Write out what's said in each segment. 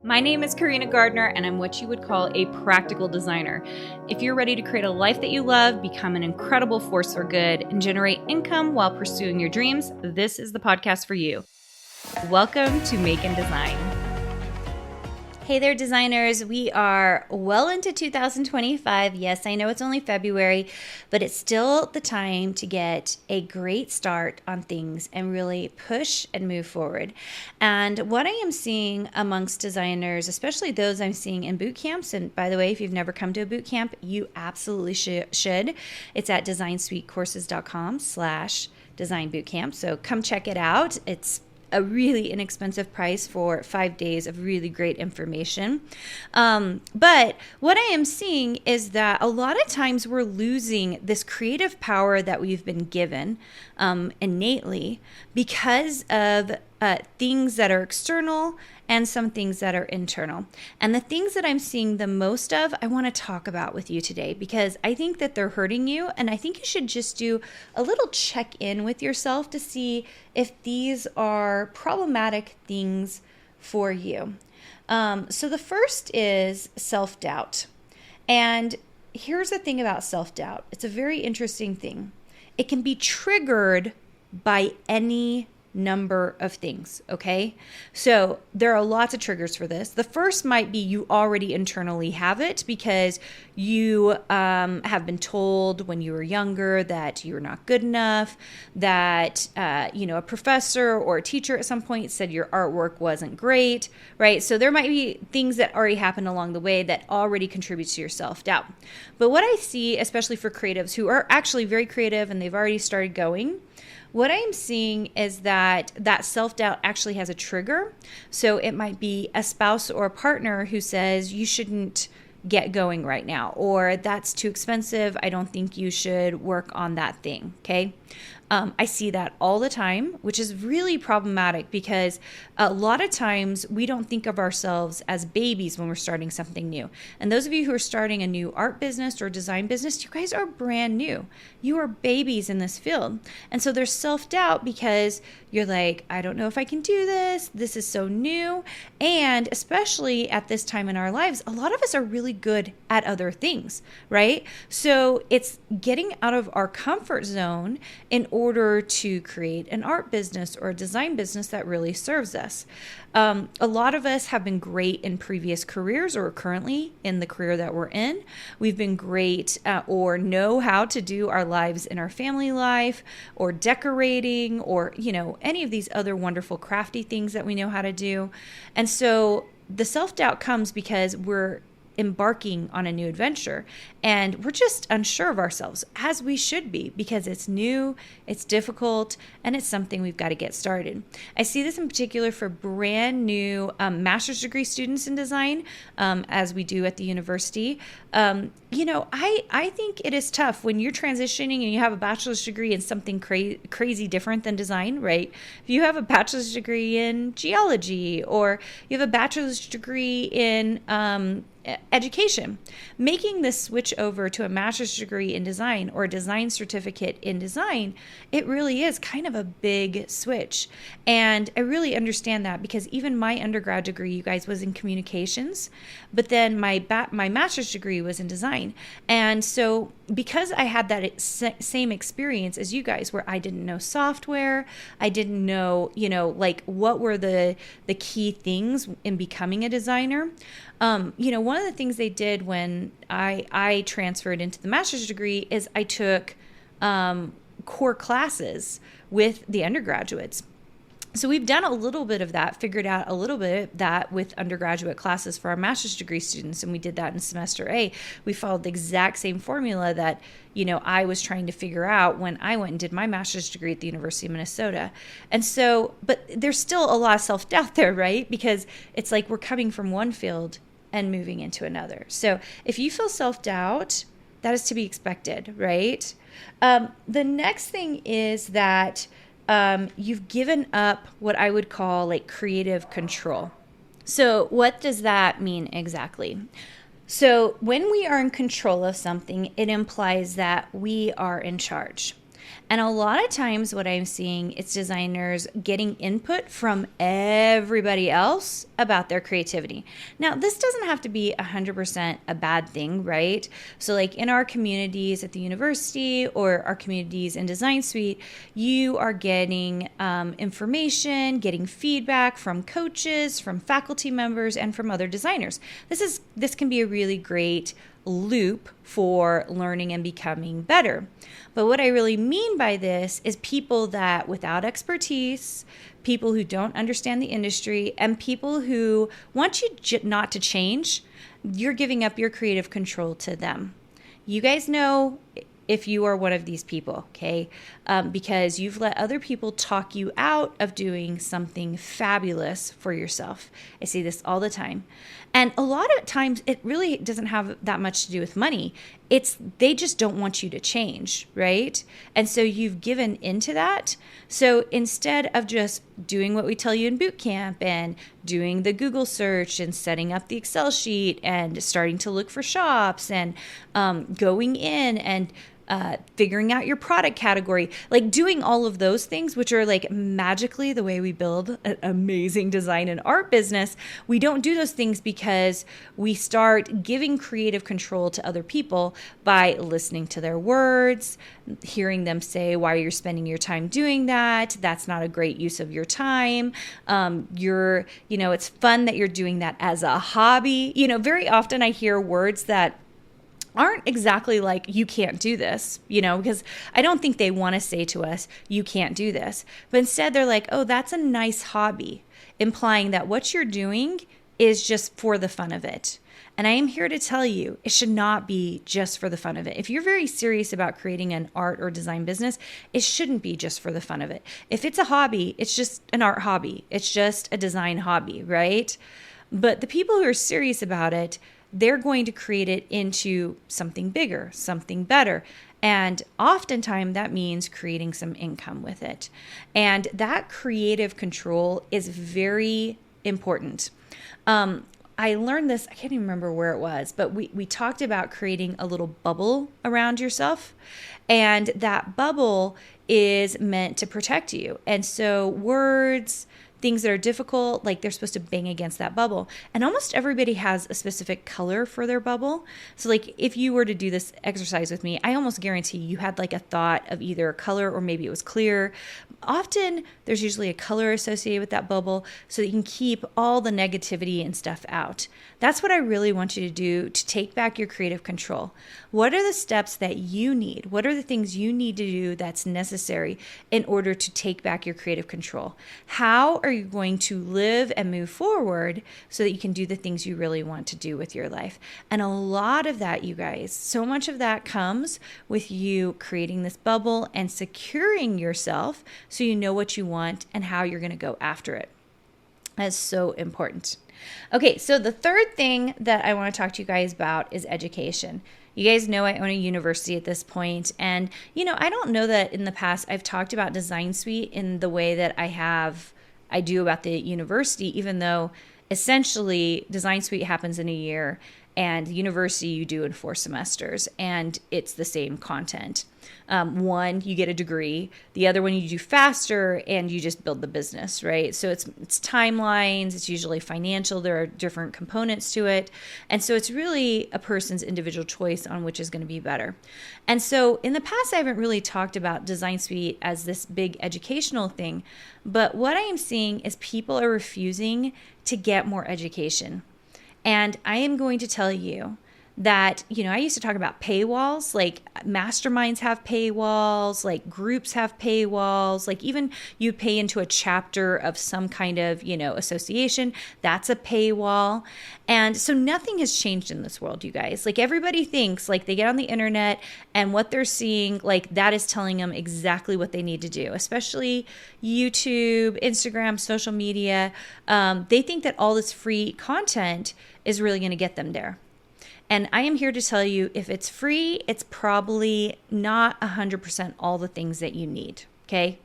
My name is Carina Gardner, and I'm what you would call a practical designer. If you're ready to create a life that you love, become an incredible force for good, and generate income while pursuing your dreams, this is the podcast for you. Welcome to Make and Design. Hey there, designers. We are well into 2025. Yes, I know it's only February, but it's still the time to get a great start on things and really push and move forward. And what I am seeing amongst designers, especially those I'm seeing in boot camps, and by the way, if you've never come to a boot camp, you absolutely should. It's at designsuitecourses.com/design bootcamp. So come check it out. It's a really inexpensive price for 5 days of really great information. But what I am seeing is that a lot of times we're losing this creative power that we've been given innately because of things that are external and some things that are internal. And the things that I'm seeing the most of, I want to talk about with you today because I think that they're hurting you. And I think you should just do a little check in with yourself to see if these are problematic things for you. So the first is self-doubt. And here's the thing about self-doubt. It's a very interesting thing. It can be triggered by any number of things, okay? So there are lots of triggers for this. The first might be you already internally have it because you have been told when you were younger that you're not good enough, that a professor or a teacher at some point said your artwork wasn't great, right? So there might be things that already happened along the way that already contribute to your self-doubt. But what I see, especially for creatives who are actually very creative and they've already started going, what I'm seeing is that self-doubt actually has a trigger. So it might be a spouse or a partner who says you shouldn't get going right now, or that's too expensive. I don't think you should work on that thing, okay? I see that all the time, which is really problematic because a lot of times we don't think of ourselves as babies when we're starting something new. And those of you who are starting a new art business or design business, you guys are brand new. You are babies in this field. And so there's self-doubt because you're like, I don't know if I can do this. This is so new. And especially at this time in our lives, a lot of us are really good at other things, right? So it's getting out of our comfort zone in order to create an art business or a design business that really serves us. A lot of us have been great in previous careers or currently in the career that we're in. We've been great or know how to do our lives in our family life or decorating or, any of these other wonderful crafty things that we know how to do. And so the self-doubt comes because we're embarking on a new adventure and we're just unsure of ourselves, as we should be, because it's new, it's difficult, and it's something we've got to get started. I see this in particular for brand new master's degree students in design, as we do at the university. I think it is tough when you're transitioning and you have a bachelor's degree in something crazy different than design, right? If you have a bachelor's degree in geology or you have a bachelor's degree in education, making this switch over to a master's degree in design or a design certificate in design, it really is kind of a big switch. And I really understand that because even my undergrad degree, you guys, was in communications, but then my master's degree was in design. And so because I had that same experience as you guys, where I didn't know software, I didn't know, what were the key things in becoming a designer. One of the things they did when I transferred into the master's degree is I took core classes with the undergraduates. So we've done a little bit of that, figured out a little bit of that with undergraduate classes for our master's degree students, and we did that in semester A. We followed the exact same formula that, I was trying to figure out when I went and did my master's degree at the University of Minnesota. And so, but there's still a lot of self-doubt there, right? Because it's like we're coming from one field and moving into another. So if you feel self-doubt, that is to be expected, right? The next thing is that you've given up what I would call creative control. So what does that mean exactly? So when we are in control of something, it implies that we are in charge. And a lot of times what I'm seeing is designers getting input from everybody else about their creativity. Now, this doesn't have to be 100% a bad thing, right? So like in our communities at the university or our communities in Design Suite, you are getting information, getting feedback from coaches, from faculty members, and from other designers. This can be a really great loop for learning and becoming better. But what I really mean by this is people that without expertise, people who don't understand the industry, and people who want you not to change, you're giving up your creative control to them. You guys know if you are one of these people, okay? Because you've let other people talk you out of doing something fabulous for yourself. I see this all the time. And a lot of times it really doesn't have that much to do with money. They just don't want you to change, right? And so you've given into that. So instead of just doing what we tell you in boot camp and doing the Google search and setting up the Excel sheet and starting to look for shops and going in and figuring out your product category, like doing all of those things, which are like magically the way we build an amazing design and art business. We don't do those things because we start giving creative control to other people by listening to their words, hearing them say why you're spending your time doing that. That's not a great use of your time. It's fun that you're doing that as a hobby. Very often I hear words that aren't exactly like, you can't do this, because I don't think they want to say to us, you can't do this. But instead they're like, oh, that's a nice hobby, implying that what you're doing is just for the fun of it. And I am here to tell you, it should not be just for the fun of it. If you're very serious about creating an art or design business, it shouldn't be just for the fun of it. If it's a hobby, it's just an art hobby. It's just a design hobby, right? But the people who are serious about it, they're going to create it into something bigger, something better. And oftentimes that means creating some income with it. And that creative control is very important. I learned this, I can't even remember where it was, but we talked about creating a little bubble around yourself. And that bubble is meant to protect you. And so words, things that are difficult, like they're supposed to bang against that bubble. And almost everybody has a specific color for their bubble. So like if you were to do this exercise with me, I almost guarantee you had like a thought of either a color or maybe it was clear. Often there's usually a color associated with that bubble so that you can keep all the negativity and stuff out. That's what I really want you to do to take back your creative control. What are the steps that you need? What are the things you need to do that's necessary in order to take back your creative control? How are you going to live and move forward so that you can do the things you really want to do with your life? And a lot of that, you guys, so much of that comes with you creating this bubble and securing yourself so you know what you want and how you're going to go after it. That's so important. Okay, so the third thing that I want to talk to you guys about is education. You guys know I own a university at this point, and I don't know that in the past I've talked about Design Suite in the way that I do about the university, even though essentially Design Suite happens in a year and university you do in 4 semesters, and it's the same content. One, you get a degree. The other one you do faster and you just build the business, right? So it's timelines. It's usually financial. There are different components to it. And so it's really a person's individual choice on which is going to be better. And so in the past, I haven't really talked about Design Suite as this big educational thing. But what I am seeing is people are refusing to get more education. And I am going to tell you that, I used to talk about paywalls, like masterminds have paywalls, like groups have paywalls, like even you pay into a chapter of some kind of, association, that's a paywall. And so nothing has changed in this world, you guys. Like everybody thinks like they get on the internet and what they're seeing, like that is telling them exactly what they need to do, especially YouTube, Instagram, social media. They think that all this free content is really going to get them there. And I am here to tell you, if it's free, it's probably not 100% all the things that you need, okay?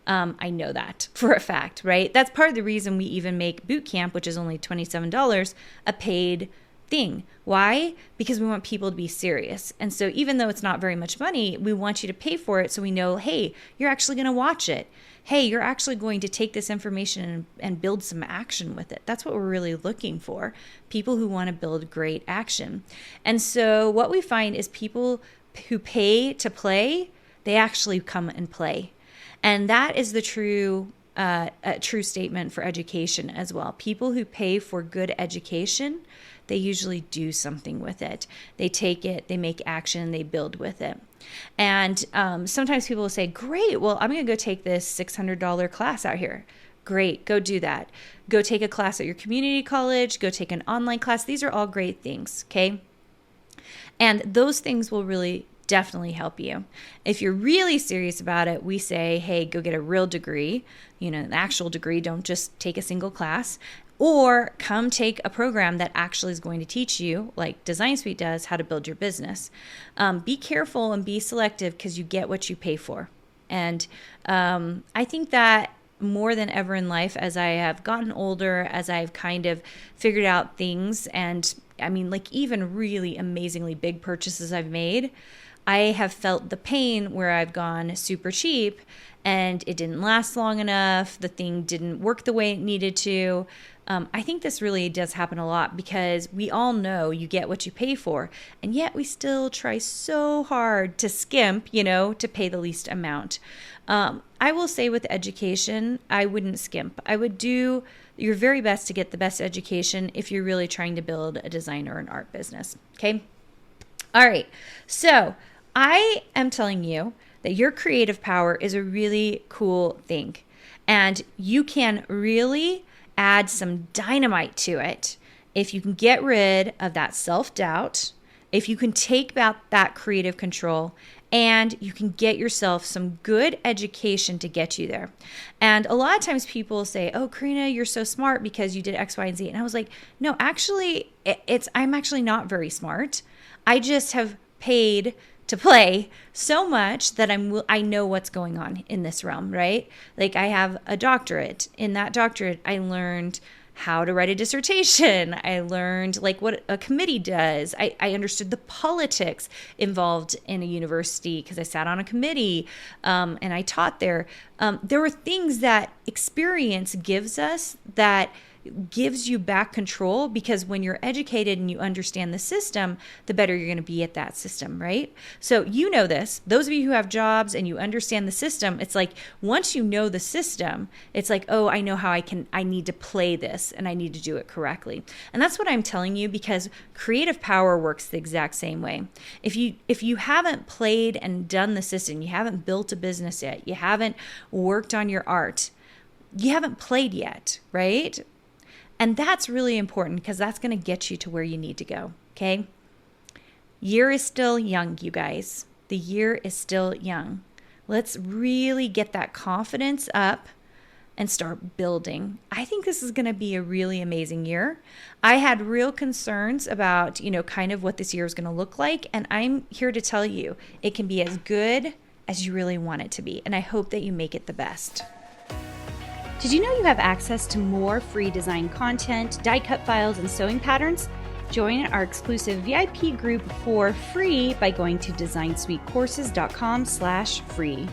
I know that for a fact, right? That's part of the reason we even make boot camp, which is only $27, a paid thing. Why? Because we want people to be serious. And so even though it's not very much money, we want you to pay for it so we know, hey, you're actually going to watch it. Hey, you're actually going to take this information and build some action with it. That's what we're really looking for. People who want to build great action. And so what we find is people who pay to play, they actually come and play. And that is the true statement for education as well. People who pay for good education, they usually do something with it. They take it, they make action, they build with it. And sometimes people will say, great, well, I'm going to go take this $600 class out here. Great, go do that. Go take a class at your community college, go take an online class. These are all great things, okay? And those things will really definitely help you. If you're really serious about it, we say, hey, go get a real degree, an actual degree. Don't just take a single class. Or come take a program that actually is going to teach you, like Design Suite does, how to build your business. Be careful and be selective because you get what you pay for. And I think that more than ever in life, as I have gotten older, as I've kind of figured out things, and I mean, like even really amazingly big purchases I've made, I have felt the pain where I've gone super cheap and it didn't last long enough. The thing didn't work the way it needed to. I think this really does happen a lot because we all know you get what you pay for, and yet we still try so hard to skimp, to pay the least amount. I will say with education, I wouldn't skimp. I would do your very best to get the best education if you're really trying to build a design or an art business. Okay. All right. So I am telling you that your creative power is a really cool thing, and you can really add some dynamite to it if you can get rid of that self-doubt, if you can take back that creative control, and you can get yourself some good education to get you there. And a lot of times people say, oh, Carina, you're so smart because you did X, Y, and Z. And I was like, no, actually, I'm actually not very smart. I just have paid to play so much that I know what's going on in this realm, right? Like I have a doctorate. In that doctorate, I learned how to write a dissertation. I learned like what a committee does. I understood the politics involved in a university because I sat on a committee and I taught there. There were things that experience gives us that gives you back control, because when you're educated and you understand the system, the better you're going to be at that system, right? So you know this. Those of you who have jobs and you understand the system, it's like once you know the system, it's like, oh, I know how I need to play this and I need to do it correctly. And that's what I'm telling you, because creative power works the exact same way. If you haven't played and done the system, you haven't built a business yet, you haven't worked on your art, you haven't played yet, right? And that's really important because that's going to get you to where you need to go, okay? Year is still young, you guys. The year is still young. Let's really get that confidence up and start building. I think this is going to be a really amazing year. I had real concerns about, kind of what this year is going to look like. And I'm here to tell you it can be as good as you really want it to be. And I hope that you make it the best. Did you know you have access to more free design content, die cut files, and sewing patterns? Join our exclusive VIP group for free by going to designsuitecourses.com/free.